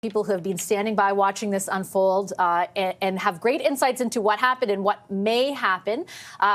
People who have been standing by watching this unfold and have great insights into what happened and what may happen.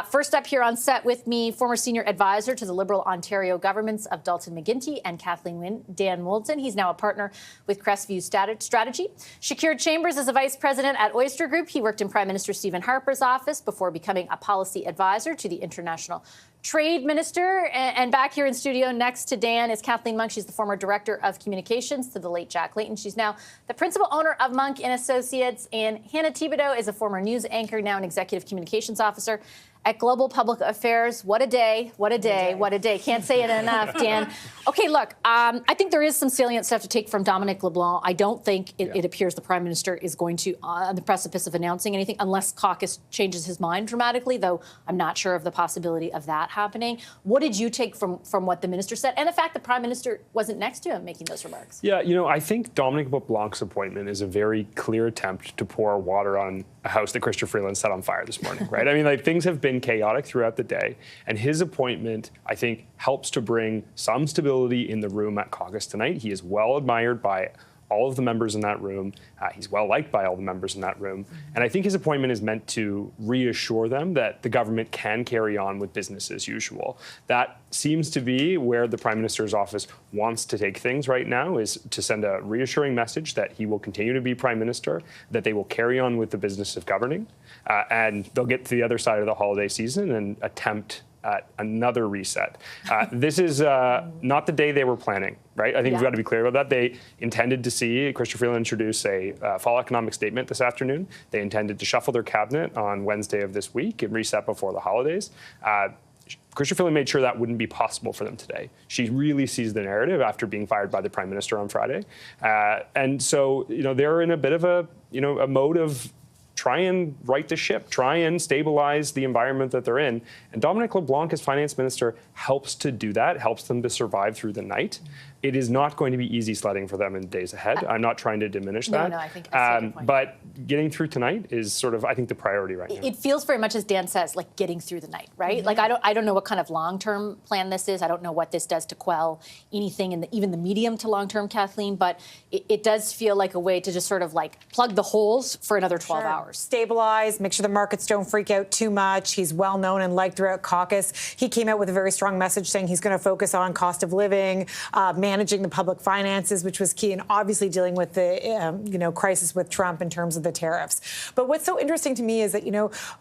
First up here on set with me, former senior advisor to the Liberal Ontario governments of Dalton McGuinty and Kathleen Wynne, Dan Moulton. He's now a partner with Crestview Strategy. Shakir Chambers is a vice president at Oyster Group. He worked in Prime Minister Stephen Harper's office before becoming a policy advisor to the International Trade Minister. And back here in studio next to Dan is Kathleen Monk. She's the former director of communications to the late Jack Layton. She's now the principal owner of Monk & Associates. And Hannah Thibodeau is a former news anchor, now an executive communications officer at Global Public Affairs. What a day, what a day, what a day. Can't say it enough, Dan. Okay, look, I think there is some salient stuff to take from Dominic LeBlanc. I don't think it appears the Prime Minister is going to, on the precipice of announcing anything, unless caucus changes his mind dramatically, though I'm not sure of the possibility of that happening. What did you take from what the Minister said, and the fact the Prime Minister wasn't next to him making those remarks? Yeah, you know, I think Dominic LeBlanc's appointment is a very clear attempt to pour water on a house that Chrystia Freeland set on fire this morning, right? I mean, like, things have been chaotic throughout the day, and his appointment, I think, helps to bring some stability in the room at caucus tonight. He is well admired by all of the members in that room. He's well liked by all the members in that room. And I think his appointment is meant to reassure them that the government can carry on with business as usual. That seems to be where the Prime Minister's office wants to take things right now, is to send a reassuring message that he will continue to be Prime Minister, that they will carry on with the business of governing, and they'll get to the other side of the holiday season and attempt at another reset. This is not the day they were planning, right? I think we've got to be clear about that. They intended to see Chrystia Freeland introduce a fall economic statement this afternoon. They intended to shuffle their cabinet on Wednesday of this week and reset before the holidays. Chrystia Freeland made sure that wouldn't be possible for them today. She really sees the narrative after being fired by the Prime Minister on Friday. And so, you know, they're in a bit of a mode of try and right the ship, try and stabilize the environment that they're in. And Dominic LeBlanc, as finance minister, helps to do that, helps them to survive through the night. It is not going to be easy sledding for them in the days ahead. I'm not trying to diminish that. No, I think that's a good point. But getting through tonight is sort of, I think, the priority right now. It feels very much, as Dan says, like getting through the night, right? Like, I don't know what kind of long-term plan this is. I don't know what this does to quell anything in even the medium to long-term, Kathleen, but it does feel like a way to just sort of like plug the holes for another 12 hours. Stabilize, make sure the markets don't freak out too much. He's well known and liked throughout caucus. He came out with a very strong message saying he's going to focus on cost of living, managing the public finances, which was key, and obviously dealing with the crisis with Trump in terms of the tariffs. But what's so interesting to me is that,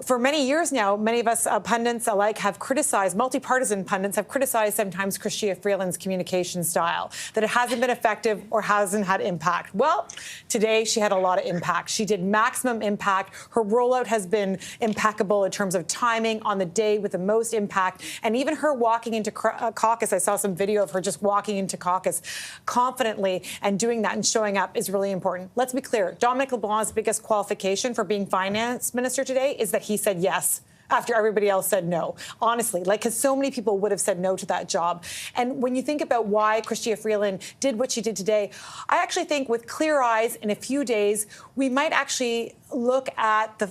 for many years now, many of us pundits alike have criticized, multi-partisan pundits have criticized sometimes Chrystia Freeland's communication style, that it hasn't been effective or hasn't had impact. Well, today she had a lot of impact. She did maximum impact. Her rollout has been impeccable in terms of timing on the day with the most impact. And even her walking into caucus, I saw some video of her just walking into caucus confidently and doing that and showing up is really important. Let's be clear. Dominic LeBlanc's biggest qualification for being finance minister today is that he said yes after everybody else said no. Honestly, because so many people would have said no to that job. And when you think about why Chrystia Freeland did what she did today, I actually think with clear eyes in a few days, we might actually look at the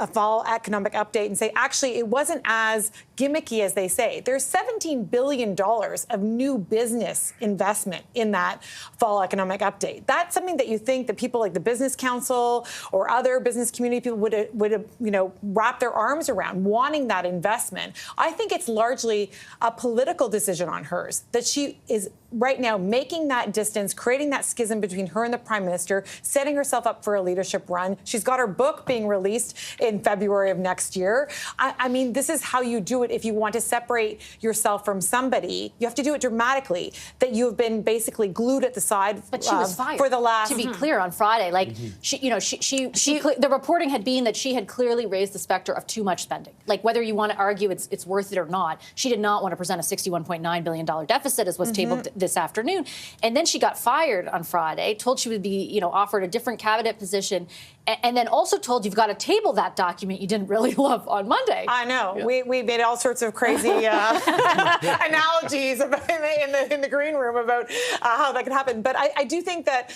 fall economic update and say, actually, it wasn't as gimmicky as they say. There's $17 billion of new business investment in that fall economic update. That's something that you think that people like the Business Council or other business community people would wrap their arms around, wanting that investment. I think it's largely a political decision on hers, that she is right now making that distance, creating that schism between her and the Prime Minister, setting herself up for a leadership run. She's got her book being released in February of next year. I mean, this is how you do it if you want to separate yourself from somebody. You have to do it dramatically, that you have been basically glued at the side. But she was fired, for the last. To be clear, on Friday, like the reporting had been that she had clearly raised the specter of too much spending. Like, whether you want to argue it's worth it or not, she did not want to present a $61.9 billion deficit as was tabled this afternoon. And then she got fired on Friday, told she would be, offered a different cabinet position, and then also told you've got to table that document you didn't really love on Monday. I know. Yeah. We made all sorts of crazy analogies about in the green room about how that could happen. But I do think that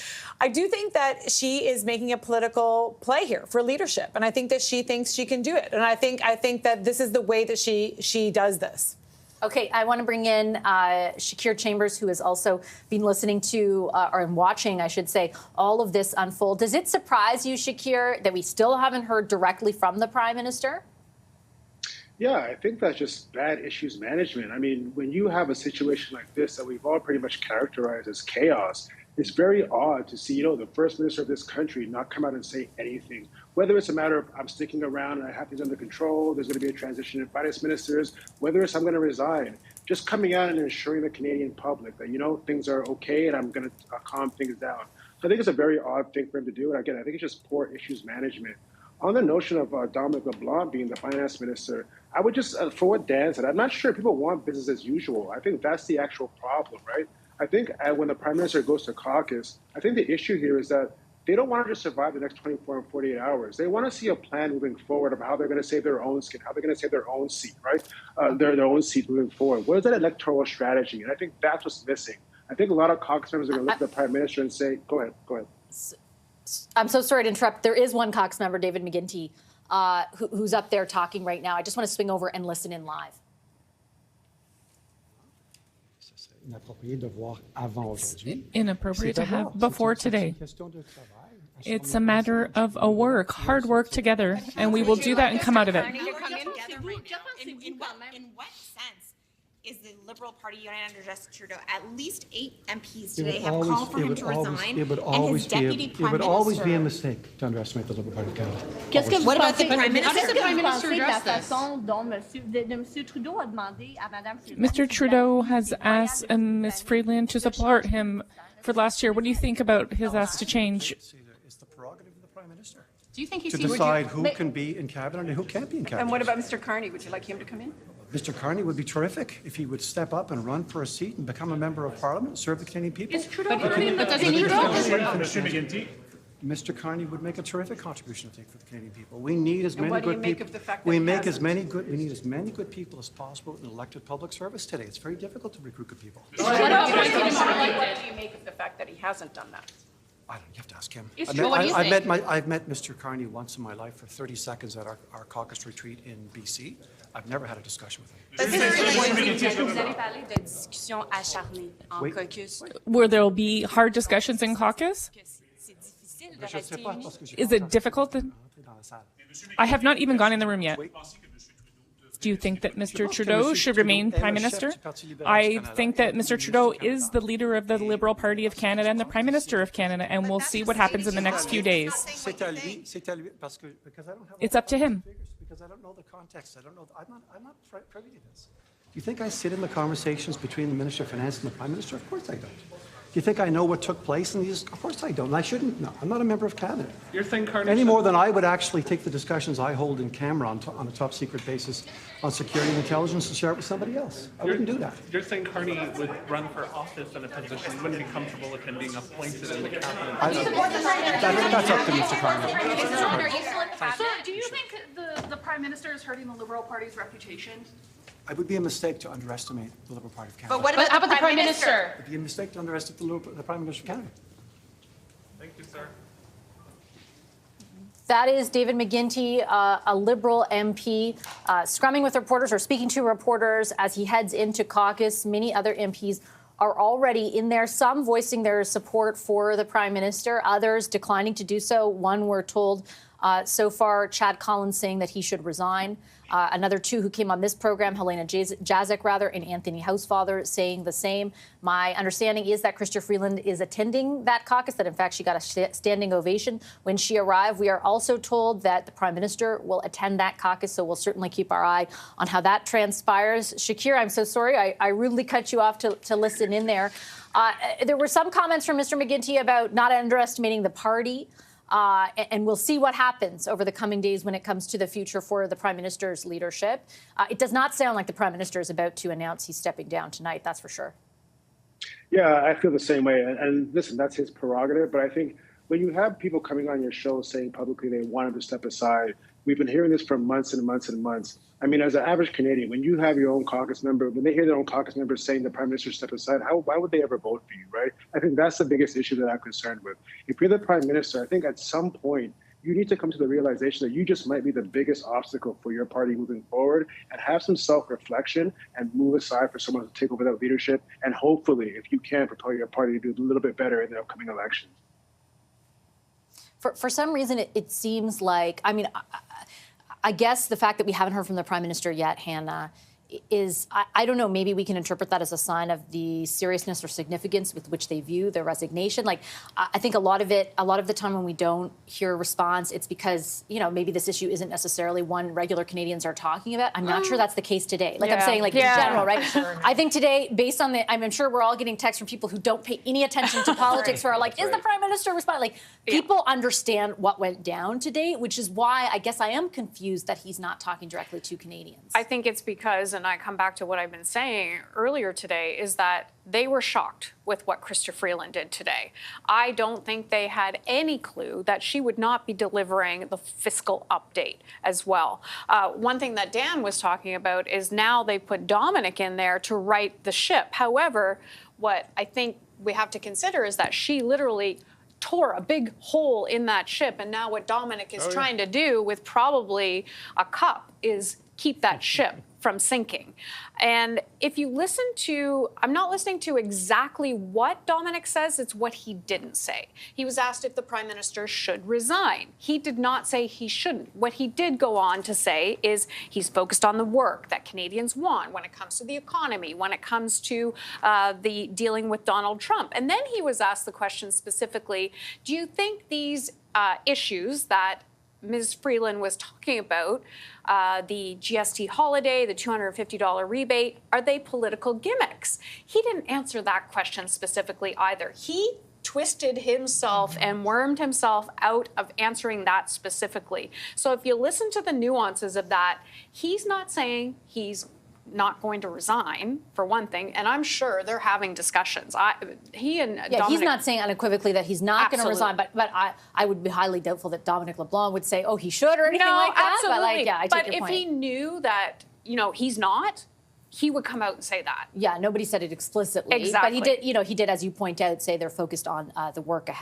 she is making a political play here for leadership, and I think that she thinks she can do it. And I think that this is the way that she does this. Okay, I want to bring in Shakir Chambers, who has also been listening to, or watching, I should say, all of this unfold. Does it surprise you, Shakir, that we still haven't heard directly from the Prime Minister? Yeah, I think that's just bad issues management. I mean, when you have a situation like this that we've all pretty much characterized as chaos, it's very odd to see, the First Minister of this country not come out and say anything. Whether it's a matter of I'm sticking around and I have things under control, there's going to be a transition in finance ministers, whether it's I'm going to resign, just coming out and assuring the Canadian public that, things are okay and I'm going to calm things down. So I think it's a very odd thing for him to do. And again, I think it's just poor issues management. On the notion of Dominic LeBlanc being the finance minister, I would just, for what Dan said, I'm not sure people want business as usual. I think that's the actual problem, right? I think when the Prime Minister goes to caucus, I think the issue here is that they don't want to just survive the next 24 and 48 hours. They want to see a plan moving forward of how they're going to save their own skin, how they're going to save their own seat, right? Their own seat moving forward. What is that electoral strategy? And I think that's what's missing. I think a lot of caucus members are going to look at the Prime Minister and say, go ahead. I'm so sorry to interrupt. There is one caucus member, David McGuinty, who's up there talking right now. I just want to swing over and listen in live. Inappropriate to have before today. It's a matter of hard work together, and we will do that and come out of it. In what sense is the Liberal Party united under Justin Trudeau? At least 8 MPs today have called for him to resign, and his deputy prime minister. It would always be a mistake to underestimate the Liberal Party of Canada. What about the Prime Minister? How does the Prime Minister address this? Mr. Trudeau has asked Ms. Freeland to support him for last year. What do you think about his ask to change? It's the prerogative of the Prime Minister Do you think he's to decide who can be in cabinet and who can't be in cabinet. And what about Mr. Carney? Would you like him to come in? Mr. Carney would be terrific if he would step up and run for a seat and become a member of Parliament and serve the Canadian people. Is Trudeau running? But does he need to? Mr. Carney would make a terrific contribution to take for the Canadian people. We need as many what do you good make people. of the fact that We he make hasn't? as many good. We need as many good people as possible in elected public service today. It's very difficult to recruit good people. What do you make of the fact that he hasn't done that? I don't. You have to ask him. It's true. What do you I've think? I've met Mr. Carney once in my life for 30 seconds at our caucus retreat in BC. I've never had a discussion with him. Where there will be hard discussions in caucus? Is it difficult? I have not even gone in the room yet. Do you think that Mr. Trudeau should remain Prime Minister? I think that Mr. Trudeau is the leader of the Liberal Party of Canada and the Prime Minister of Canada, and we'll see what happens in the next few days. It's up to him. Because I don't know the context. I don't know. I'm not privy to this. Do you think I sit in the conversations between the Minister of Finance and the Prime Minister? Of course I don't. Do you think I know what took place in these? Of course I don't. And I shouldn't know. I'm not a member of Cabinet. You're saying Carney Any more than I would actually take the discussions I hold in camera on a top secret basis on security and intelligence and share it with somebody else. I wouldn't do that. You're saying Carney would run for office in a position he wouldn't be comfortable with him being appointed in the cabinet. That's up to Mr. Carney. Sir, do you think the Prime Minister is hurting the Liberal Party's reputation? It would be a mistake to underestimate the Liberal Party of Canada. But what about the Prime Minister? It would be a mistake to underestimate the Prime Minister of Canada. Thank you, sir. That is David McGuinty, a Liberal MP, scrumming with reporters or speaking to reporters as he heads into caucus. Many other MPs are already in there, some voicing their support for the Prime Minister, others declining to do so. One, we're told so far, Chad Collins saying that he should resign. Another 2 who came on this program, Helena Jaczek, and Anthony Housefather, saying the same. My understanding is that Chrystia Freeland is attending that caucus, that in fact she got a standing ovation when she arrived. We are also told that the Prime Minister will attend that caucus, so we'll certainly keep our eye on how that transpires. Shakir, I'm so sorry. I rudely cut you off to listen in there. There were some comments from Mr. McGuinty about not underestimating the party. And we'll see what happens over the coming days when it comes to the future for the Prime Minister's leadership. It does not sound like the Prime Minister is about to announce he's stepping down tonight, that's for sure. Yeah, I feel the same way. And listen, that's his prerogative. But I think when you have people coming on your show saying publicly they wanted to step aside, we've been hearing this for months and months and months. I mean, as an average Canadian, when you have your own caucus member, when they hear their own caucus member saying the Prime Minister step aside, why would they ever vote for you, right? I think that's the biggest issue that I'm concerned with. If you're the Prime Minister, I think at some point you need to come to the realization that you just might be the biggest obstacle for your party moving forward, and have some self-reflection and move aside for someone to take over that leadership. And hopefully, if you can, propel your party to do a little bit better in the upcoming elections. For some reason, it seems like, I mean, I guess the fact that we haven't heard from the Prime Minister yet, Hannah, is, I don't know, maybe we can interpret that as a sign of the seriousness or significance with which they view their resignation. Like, I think a lot of the time when we don't hear a response, it's because, you know, maybe this issue isn't necessarily one regular Canadians are talking about. I'm not sure that's the case today. Like I'm saying, like in general, right? Sure. I think today, based on I'm sure we're all getting texts from people who don't pay any attention to politics who are like, is the Prime Minister responding? Like, people understand what went down today, which is why I guess I am confused that he's not talking directly to Canadians. I think it's because, and I come back to what I've been saying earlier today, is that they were shocked with what Chrystia Freeland did today. I don't think they had any clue that she would not be delivering the fiscal update as well. One thing that Dan was talking about is now they put Dominic in there to right the ship. However, what I think we have to consider is that she literally tore a big hole in that ship, and now what Dominic is trying to do with probably a cup is keep that ship from sinking. And if you listen to, I'm not listening to exactly what Dominic says, it's what he didn't say. He was asked if the Prime Minister should resign. He did not say he shouldn't. What he did go on to say is he's focused on the work that Canadians want when it comes to the economy, when it comes to the dealing with Donald Trump. And then he was asked the question specifically, do you think these issues that Ms. Freeland was talking about, the GST holiday, the $250 rebate, are they political gimmicks? He didn't answer that question specifically either. He twisted himself and wormed himself out of answering that specifically. So if you listen to the nuances of that, he's not saying he's not going to resign, for one thing, and I'm sure they're having discussions. He and Dominic, he's not saying unequivocally that he's not going to resign, but I would be highly doubtful that Dominic LeBlanc would say, oh, he should or anything like that. Absolutely. But like, yeah, I take your if point. he knew that, you know, he's not, he would come out and say that. Yeah, nobody said it explicitly. Exactly. But he did, you know, he did, as you point out, say they're focused on the work ahead.